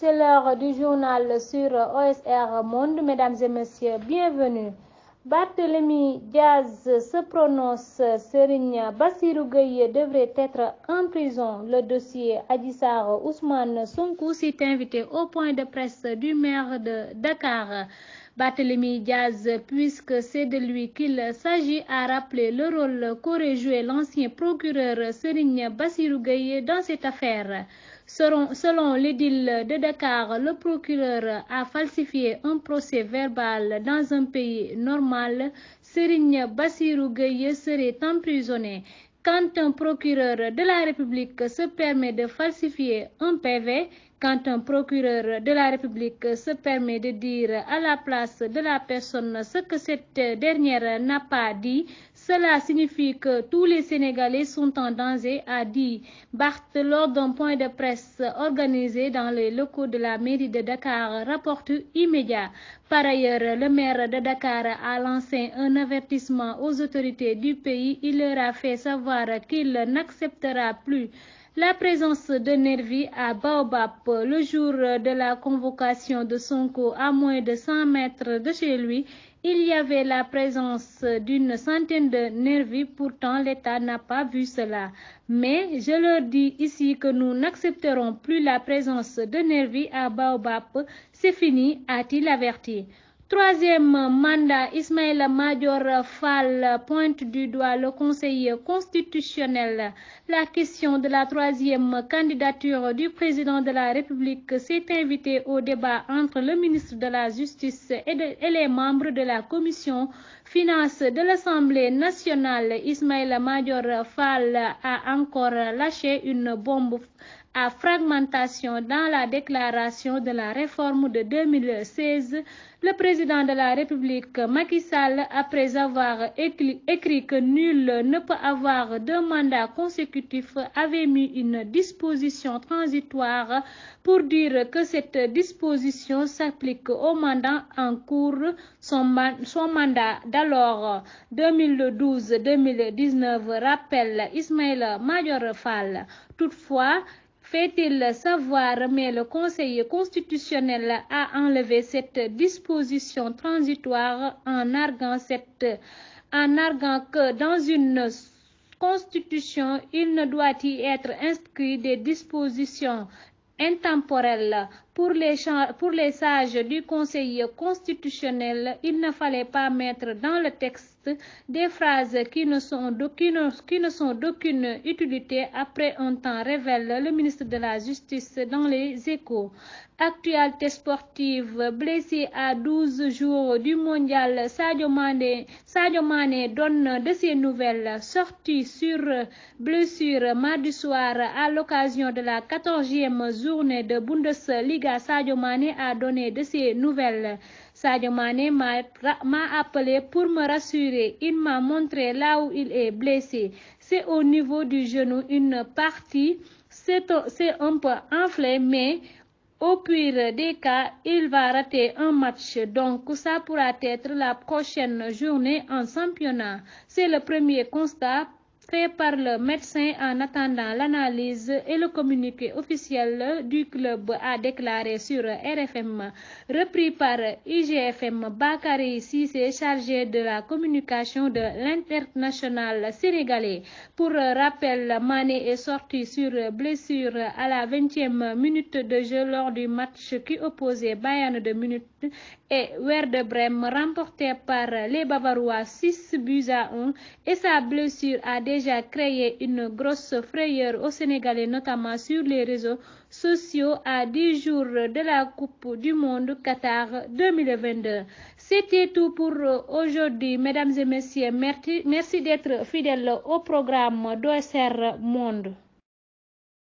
C'est l'heure du journal sur OSR Monde. Mesdames et messieurs, bienvenue. Barthélémy Diaz se prononce. Serigne Bassirou Gueye devrait être en prison. Le dossier Adji Sarr Ousmane Sonko s'est invité au point de presse du maire de Dakar. Barthélémy Diaz, puisque c'est de lui qu'il s'agit, a rappelé le rôle qu'aurait joué l'ancien procureur Serigne Bassirou Gueye dans cette affaire. Selon l'édile de Dakar, le procureur a falsifié un procès verbal dans un pays normal. Serigne Bassirou Gueye serait emprisonné. Quand un procureur de la République se permet de falsifier un PV, quand un procureur de la République se permet de dire à la place de la personne ce que cette dernière n'a pas dit, cela signifie que tous les Sénégalais sont en danger, a dit Barth lors d'un point de presse organisé dans les locaux de la mairie de Dakar, rapporte immédiat. Par ailleurs, le maire de Dakar a lancé un avertissement aux autorités du pays. Il leur a fait savoir qu'il n'acceptera plus la présence de nervis à Baobab. Le jour de la convocation de Sonko, à moins de 100 mètres de chez lui, il y avait la présence d'une centaine de nervis. Pourtant, l'État n'a pas vu cela. Mais je leur dis ici que nous n'accepterons plus la présence de nervis à Baobab. C'est fini, a-t-il averti. Troisième mandat, Ismaïla Madior Fall pointe du doigt le Conseil constitutionnel. La question de la troisième candidature du président de la République s'est invitée au débat entre le ministre de la Justice et les membres de la Commission Finances de l'Assemblée nationale. Ismaïla Madior Fall a encore lâché une bombe à fragmentation dans la déclaration de la réforme de 2016. Le président de la République, Macky Sall, après avoir écrit que nul ne peut avoir deux mandats consécutifs, avait mis une disposition transitoire pour dire que cette disposition s'applique au mandat en cours. Son mandat d'alors 2012-2019 rappelle Ismaïla Madior Fall. Toutefois, fait-il savoir, mais le Conseil constitutionnel a enlevé cette disposition transitoire en arguant que dans une constitution, il ne doit y être inscrit des dispositions intemporelles. Pour les sages du Conseil constitutionnel, il ne fallait pas mettre dans le texte des phrases qui ne sont d'aucune utilité. Après un temps, révèle le ministre de la Justice dans les Échos. Actualité sportive, blessé à 12 jours du mondial, Sadio Mané donne de ses nouvelles. Sorti sur blessure mardi soir à l'occasion de la 14e journée de Bundesliga, Sadio Mané a donné de ses nouvelles. Sadio Mané m'a appelé pour me rassurer. Il m'a montré là où il est blessé. C'est au niveau du genou, une partie. C'est un peu enflé, mais au pire des cas, il va rater un match. Donc, ça pourra être la prochaine journée en championnat. C'est le premier constat fait par le médecin en attendant l'analyse et le communiqué officiel du club, a déclaré sur RFM. Repris par IGFM, Bakary Cissé, chargé de la communication de l'international sénégalais. Pour rappel, Mané est sorti sur blessure à la 20e minute de jeu lors du match qui opposait Bayern de Munich et Werder Bremen, remporté par les Bavarois 6-1, et sa blessure a déjà créé une grosse frayeur aux Sénégalais, notamment sur les réseaux sociaux à 10 jours de la Coupe du Monde Qatar 2022. C'était tout pour aujourd'hui, mesdames et messieurs. Merci d'être fidèles au programme d'OSR Monde.